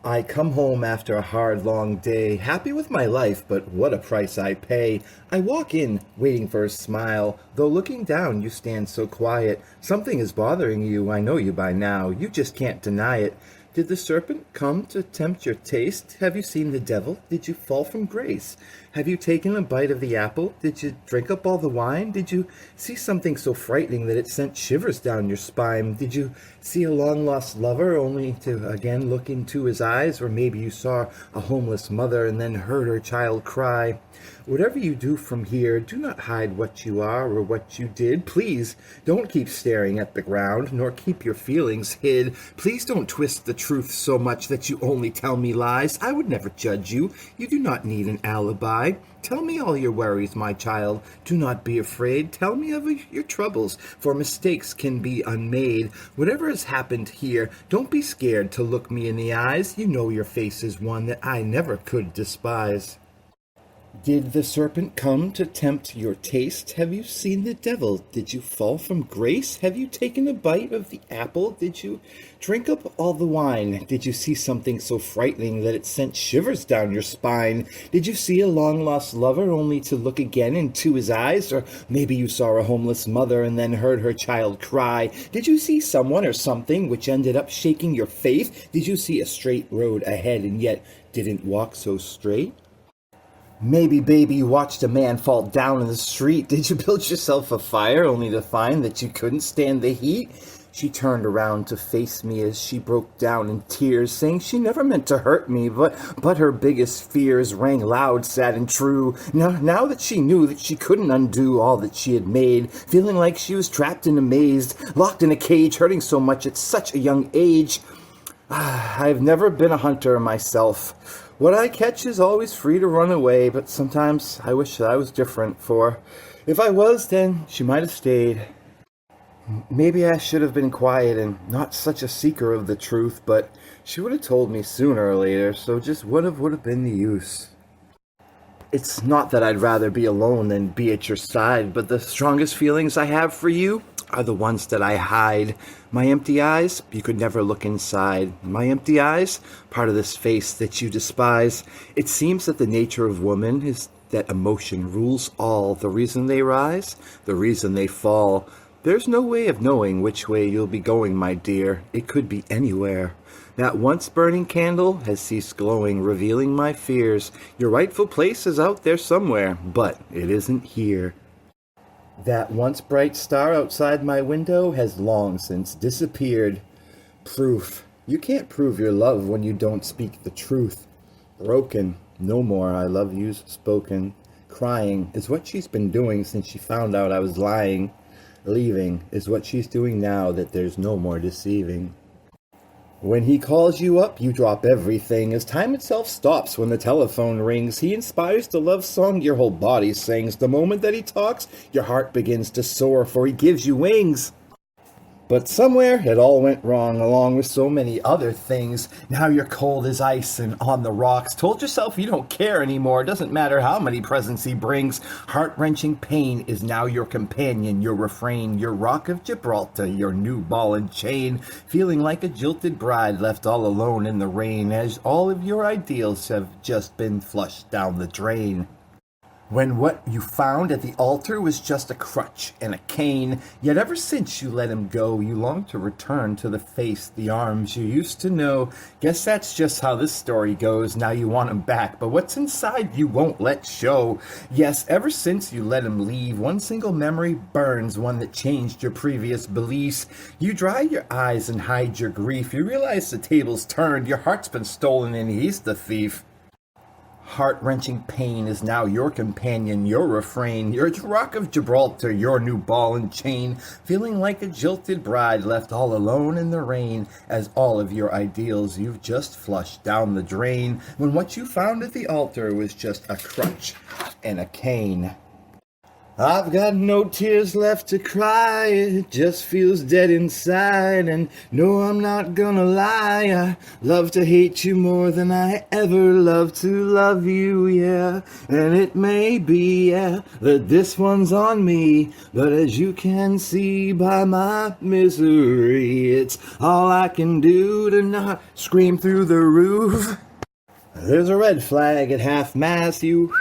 I come home after a hard, long day, happy with my life, but what a price I pay. I walk in, waiting for a smile, though looking down you stand so quiet. Something is bothering you, I know you by now, you just can't deny it. Did the serpent come to tempt your taste? Have you seen the devil? Did you fall from grace? Have you taken a bite of the apple? Did you drink up all the wine? Did you see something so frightening that it sent shivers down your spine? Did you see a long-lost lover only to again look into his eyes? Or maybe you saw a homeless mother and then heard her child cry? Whatever you do from here, do not hide what you are or what you did. Please don't keep staring at the ground, nor keep your feelings hid. Please don't twist the truth so much that you only tell me lies. I would never judge you. You do not need an alibi. Tell me all your worries, my child. Do not be afraid. Tell me of your troubles, for mistakes can be unmade. Whatever has happened here, don't be scared to look me in the eyes. You know your face is one that I never could despise. Did the serpent come to tempt your taste? Have you seen the devil? Did you fall from grace? Have you taken a bite of the apple? Did you drink up all the wine? Did you see something so frightening that it sent shivers down your spine? Did you see a long-lost lover only to look again into his eyes? Or maybe you saw a homeless mother and then heard her child cry? Did you see someone or something which ended up shaking your faith? Did you see a straight road ahead and yet didn't walk so straight? Maybe, baby, you watched a man fall down in the street. Did you build yourself a fire only to find that you couldn't stand the heat? She turned around to face me as she broke down in tears, saying she never meant to hurt me, but her biggest fears rang loud, sad, and true. Now that she knew that she couldn't undo all that she had made, feeling like she was trapped in a maze, locked in a cage, hurting so much at such a young age. I've never been a hunter myself. What I catch is always free to run away, but sometimes I wish that I was different, for if I was, then she might have stayed. Maybe I should have been quiet and not such a seeker of the truth, but she would have told me sooner or later, so just would have been the use. It's not that I'd rather be alone than be at your side, but the strongest feelings I have for you are the ones that I hide. My empty eyes, you could never look inside. My empty eyes, part of this face that you despise. It seems that the nature of woman is that emotion rules all. The reason they rise, the reason they fall. There's no way of knowing which way you'll be going, my dear. It could be anywhere. That once burning candle has ceased glowing, revealing my fears. Your rightful place is out there somewhere, but it isn't here. That once bright star outside my window has long since disappeared. Proof. You can't prove your love when you don't speak the truth. Broken. No more I love yous spoken. Crying is what she's been doing since she found out I was lying. Leaving is what she's doing now that there's no more deceiving. When he calls you up, you drop everything, as time itself stops when the telephone rings. He inspires the love song your whole body sings. The moment that he talks, your heart begins to soar, for he gives you wings. But somewhere it all went wrong, along with so many other things. Now you're cold as ice and on the rocks. Told yourself you don't care anymore. Doesn't matter how many presents he brings. Heart-wrenching pain is now your companion, your refrain, your rock of Gibraltar, your new ball and chain. Feeling like a jilted bride left all alone in the rain, as all of your ideals have just been flushed down the drain. When what you found at the altar was just a crutch and a cane, yet ever since you let him go, you long to return to the face, the arms you used to know. Guess that's just how this story goes. Now you want him back, but what's inside you won't let show. Yes, ever since you let him leave, one single memory burns, one that changed your previous beliefs. You dry your eyes and hide your grief. You realize the tables turned, your heart's been stolen and he's the thief. Heart-wrenching pain is now your companion, your refrain, your rock of Gibraltar, your new ball and chain, feeling like a jilted bride left all alone in the rain, as all of your ideals you've just flushed down the drain, when what you found at the altar was just a crutch and a cane. I've got no tears left to cry, it just feels dead inside. And no, I'm not gonna lie, I love to hate you more than I ever loved to love you, yeah. And it may be, yeah, that this one's on me, but as you can see by my misery, it's all I can do to not scream through the roof. There's a red flag at half-mast, you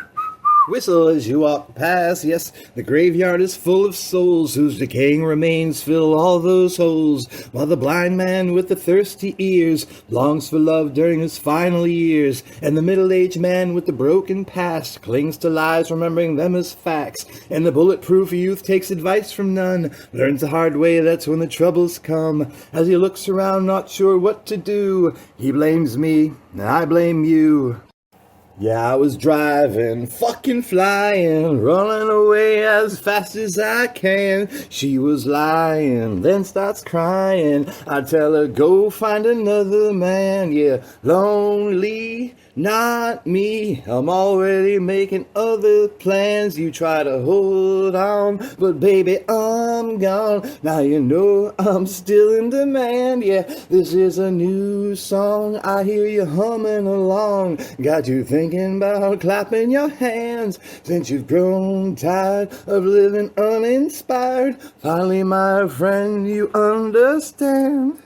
whistle as you walk past. Yes, the graveyard is full of souls whose decaying remains fill all those holes, while the blind man with the thirsty ears longs for love during his final years, and the middle-aged man with the broken past clings to lies, remembering them as facts. And the bulletproof youth takes advice from none, learns the hard way, that's when the troubles come. As he looks around, not sure what to do, he blames me, and I blame you. Yeah, I was driving, fucking flying, running away as fast as I can. She was lying, then starts crying. I tell her, go find another man. Yeah, lonely, not me. I'm already making other plans. You try to hold on, but baby, I'm gone. Now you know I'm still in demand. Yeah, this is a new song. I hear you humming along. Got you thinking about clapping your hands, since you've grown tired of living uninspired. Finally, my friend, you understand.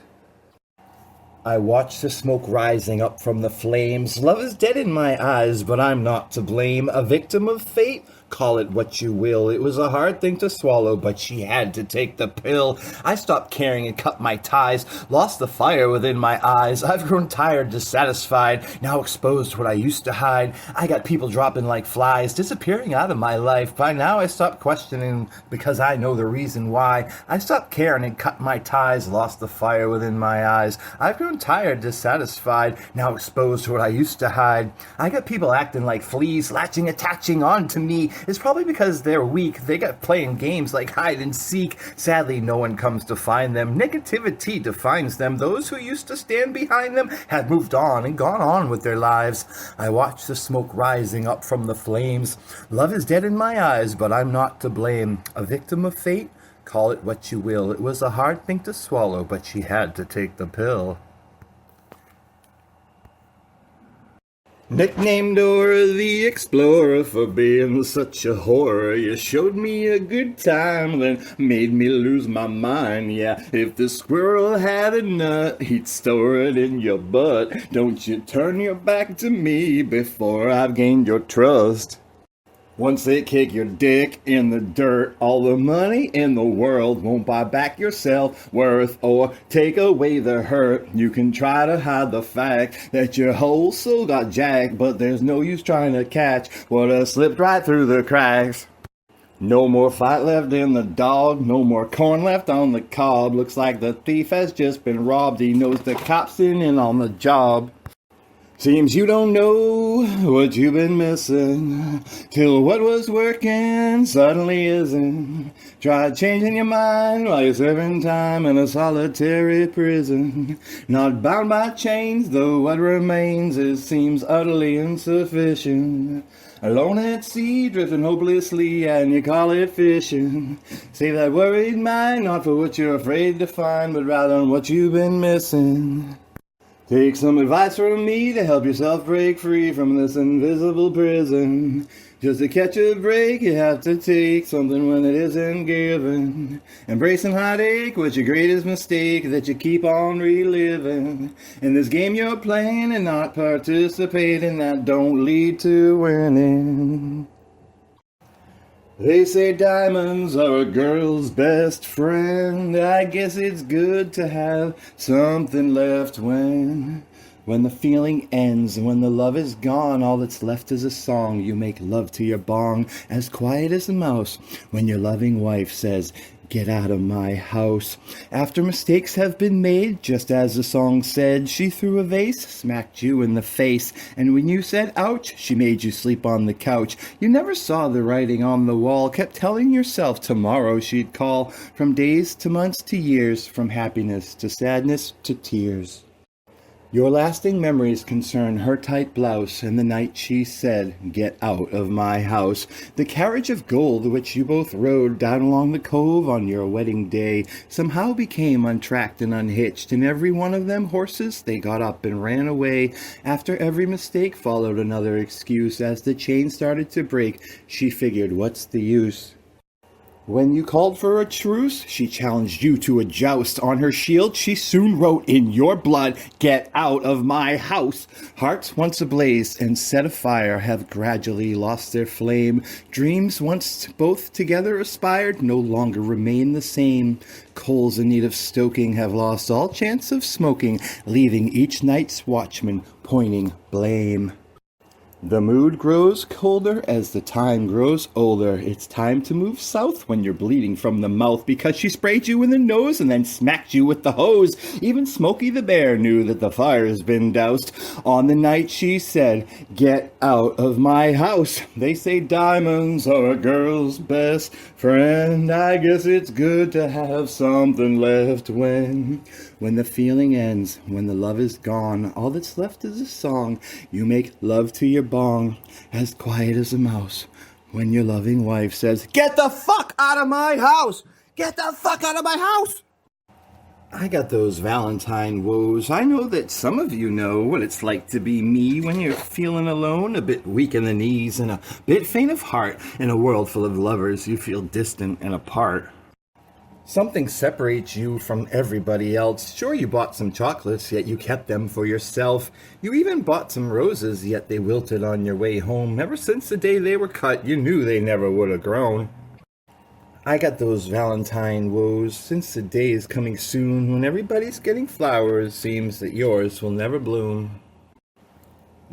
I watch the smoke rising up from the flames. Love is dead in my eyes, but I'm not to blame. A victim of fate? Call it what you will. It was a hard thing to swallow, but she had to take the pill. I stopped caring and cut my ties, lost the fire within my eyes. I've grown tired, dissatisfied, now exposed what I used to hide. I got people dropping like flies, disappearing out of my life. By now I stopped questioning, because I know the reason why. I stopped caring and cut my ties, lost the fire within my eyes. I've grown tired, dissatisfied, now exposed to what I used to hide. I got people acting like fleas, latching, attaching on to me. It's probably because they're weak. They got playing games like hide and seek. Sadly, no one comes to find them. Negativity defines them. Those who used to stand behind them have moved on and gone on with their lives. I watch the smoke rising up from the flames. Love is dead in my eyes, but I'm not to blame. A victim of fate? Call it what you will. It was a hard thing to swallow, but she had to take the pill. Nicknamed Dora the Explorer for being such a horror. You showed me a good time, then made me lose my mind. Yeah, if the squirrel had a nut, he'd store it in your butt. Don't you turn your back to me before I've gained your trust. Once they kick your dick in the dirt, all the money in the world won't buy back your self-worth or take away the hurt. You can try to hide the fact that your whole soul got jacked, but there's no use trying to catch what has slipped right through the cracks. No more fight left in the dog, no more corn left on the cob. Looks like the thief has just been robbed. He knows the cops in on the job. Seems you don't know what you've been missing, till what was working suddenly isn't. Try changing your mind while you're serving time in a solitary prison. Not bound by chains, though what remains seems utterly insufficient. Alone at sea, drifting hopelessly, and you call it fishing. Save that worried mind, not for what you're afraid to find, but rather on what you've been missing. Take some advice from me to help yourself break free from this invisible prison. Just to catch a break, you have to take something when it isn't given. Embracing heartache was your greatest mistake that you keep on reliving. In this game you're playing and not participating, that don't lead to winning. They say diamonds are a girl's best friend. I guess it's good to have something left when the feeling ends and when the love is gone. All that's left is a song. You make love to your bong as quiet as a mouse when your loving wife says, "Get out of my house." After mistakes have been made, just as the song said, she threw a vase, smacked you in the face, and when you said ouch, she made you sleep on the couch. You never saw the writing on the wall, kept telling yourself tomorrow she'd call. From days to months to years, from happiness to sadness to tears. Your lasting memories concern her tight blouse and the night she said, "Get out of my house." The carriage of gold which you both rode down along the cove on your wedding day somehow became untracked and unhitched, and every one of them horses they got up and ran away. After every mistake followed another excuse. As the chain started to break, she figured, what's the use? When you called for a truce, she challenged you to a joust. On her shield, she soon wrote in your blood, "Get out of my house." Hearts once ablaze and set afire have gradually lost their flame. Dreams once both together aspired no longer remain the same. Coals in need of stoking have lost all chance of smoking, leaving each night's watchman pointing blame. The mood grows colder as the time grows older. It's time to move south when you're bleeding from the mouth because she sprayed you in the nose and then smacked you with the hose. Even Smokey the Bear knew that the fire's been doused. On the night she said, "Get out of my house." They say diamonds are a girl's best friend. I guess it's good to have something left when the feeling ends, when the love is gone. All that's left is a song. You make love to your bong, as quiet as a mouse, when your loving wife says, "Get the fuck out of my house! Get the fuck out of my house!" I got those Valentine woes. I know that some of you know what it's like to be me when you're feeling alone, a bit weak in the knees and a bit faint of heart. In a world full of lovers, you feel distant and apart. Something separates you from everybody else. Sure, you bought some chocolates, yet you kept them for yourself. You even bought some roses, yet they wilted on your way home. Ever since the day they were cut, you knew they never would have grown. I got those Valentine woes. Since the day is coming soon when everybody's getting flowers, seems that yours will never bloom.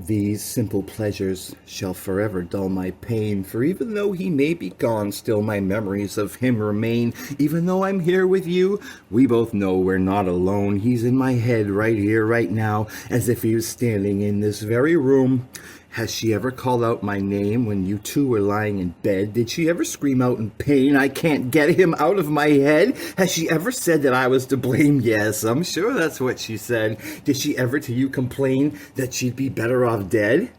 These simple pleasures shall forever dull my pain, for even though he may be gone, still my memories of him remain. Even though I'm here with you, we both know we're not alone. He's in my head right here, right now, as if he was standing in this very room. Has she ever called out my name when you two were lying in bed? Did she ever scream out in pain, "I can't get him out of my head"? Has she ever said that I was to blame? Yes, I'm sure that's what she said. Did she ever to you complain that she'd be better off dead?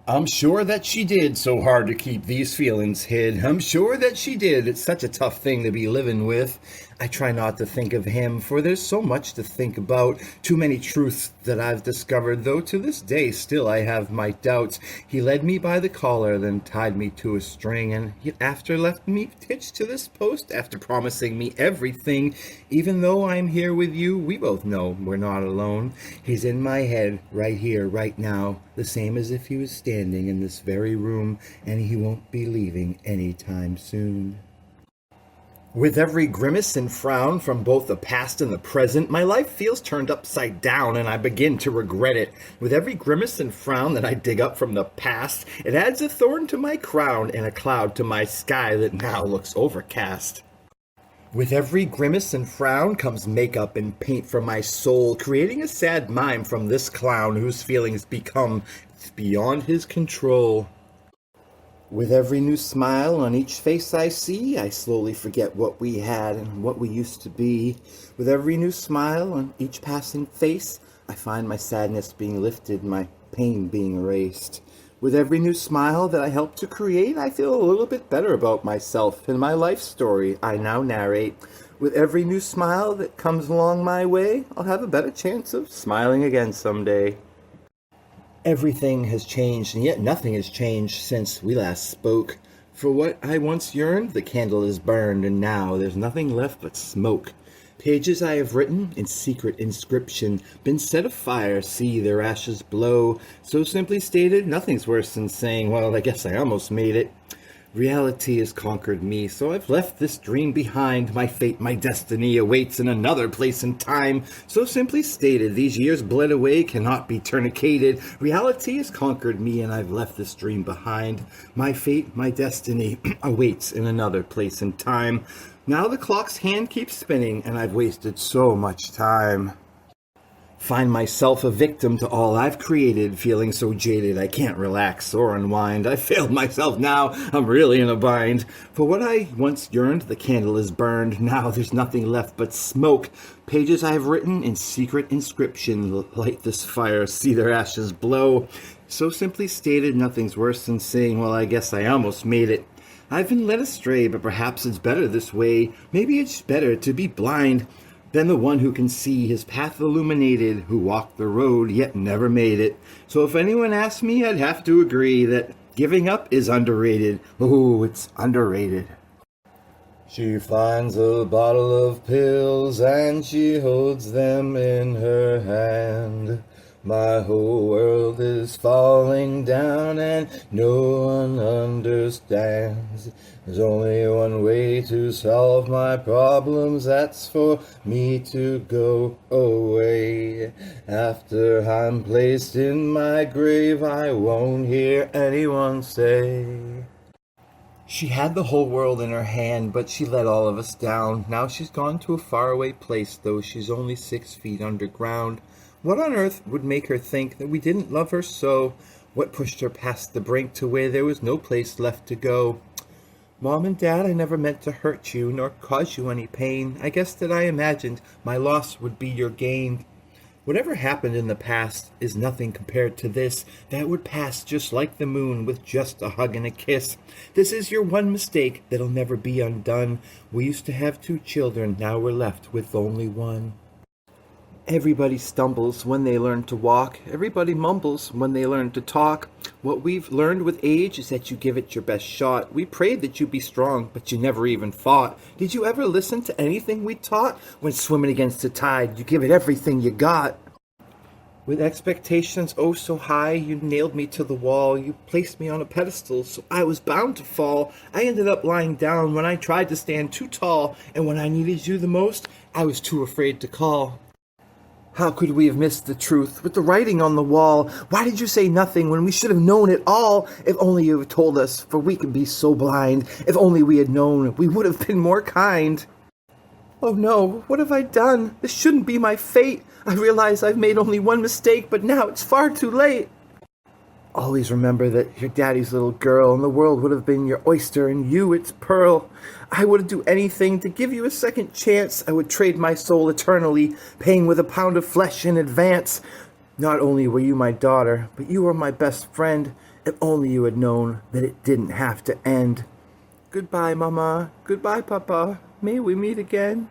I'm sure that she did. So hard to keep these feelings hid. I'm sure that she did. It's such a tough thing to be living with. I try not to think of him, for there's so much to think about. Too many truths that I've discovered, though to this day still I have my doubts. He led me by the collar, then tied me to a string, and he after left me hitched to this post after promising me everything. Even though I'm here with you, we both know we're not alone. He's in my head, right here, right now, the same as if he was standing in this very room, and he won't be leaving anytime soon. With every grimace and frown from both the past and the present, my life feels turned upside down and I begin to regret it. With every grimace and frown that I dig up from the past, it adds a thorn to my crown and a cloud to my sky that now looks overcast. With every grimace and frown comes makeup and paint from my soul, creating a sad mime from this clown whose feelings become beyond his control. With every new smile on each face I see, I slowly forget what we had and what we used to be. With every new smile on each passing face, I find my sadness being lifted, my pain being erased. With every new smile that I help to create, I feel a little bit better about myself and my life story I now narrate. With every new smile that comes along my way, I'll have a better chance of smiling again someday. Everything has changed, and yet nothing has changed since we last spoke. For what I once yearned, the candle is burned, and now there's nothing left but smoke. Pages I have written in secret inscription, been set afire, see their ashes blow. So simply stated, nothing's worse than saying, well, I guess I almost made it. Reality has conquered me, so I've left this dream behind. My fate, my destiny awaits in another place and time. So simply stated, these years bled away cannot be tourniqueted. Reality has conquered me, and I've left this dream behind. My fate, my destiny awaits in another place and time. Now the clock's hand keeps spinning, and I've wasted so much time. Find myself a victim to all I've created, feeling so jaded I can't relax or unwind. I failed myself now, I'm really in a bind. For what I once yearned, the candle is burned. Now there's nothing left but smoke. Pages I have written in secret inscription, light this fire, see their ashes blow. So simply stated, nothing's worse than saying, well, I guess I almost made it. I've been led astray, but perhaps it's better this way. Maybe it's better to be blind than the one who can see his path illuminated, who walked the road yet never made it. So if anyone asked me, I'd have to agree that giving up is underrated. Oh, it's underrated. She finds a bottle of pills and she holds them in her hand. My whole world is falling down and no one understands. There's only one way to solve my problems, that's for me to go away. After I'm placed in my grave, I won't hear anyone say. She had the whole world in her hand, but she let all of us down. Now she's gone to a faraway place, though she's only 6 feet underground. What on earth would make her think that we didn't love her so? What pushed her past the brink to where there was no place left to go? Mom and Dad, I never meant to hurt you, nor cause you any pain. I guess that I imagined my loss would be your gain. Whatever happened in the past is nothing compared to this. That would pass just like the moon with just a hug and a kiss. This is your one mistake that'll never be undone. We used to have 2 children, now we're left with only one. Everybody stumbles when they learn to walk. Everybody mumbles when they learn to talk. What we've learned with age is that you give it your best shot. We prayed that you be strong, but you never even fought. Did you ever listen to anything we taught? When swimming against the tide, you give it everything you got. With expectations oh so high, you nailed me to the wall. You placed me on a pedestal, so I was bound to fall. I ended up lying down when I tried to stand too tall, and when I needed you the most, I was too afraid to call. How could we have missed the truth with the writing on the wall? Why did you say nothing when we should have known it all? If only you had told us, for we can be so blind. If only we had known, we would have been more kind. Oh no, what have I done? This shouldn't be my fate. I realize I've made only one mistake, but now it's far too late. Always remember that you're Daddy's little girl, and the world would have been your oyster, and you its pearl. I would do anything to give you a second chance. I would trade my soul eternally, paying with a pound of flesh in advance. Not only were you my daughter, but you were my best friend. If only you had known that it didn't have to end. Goodbye, Mama. Goodbye, Papa. May we meet again.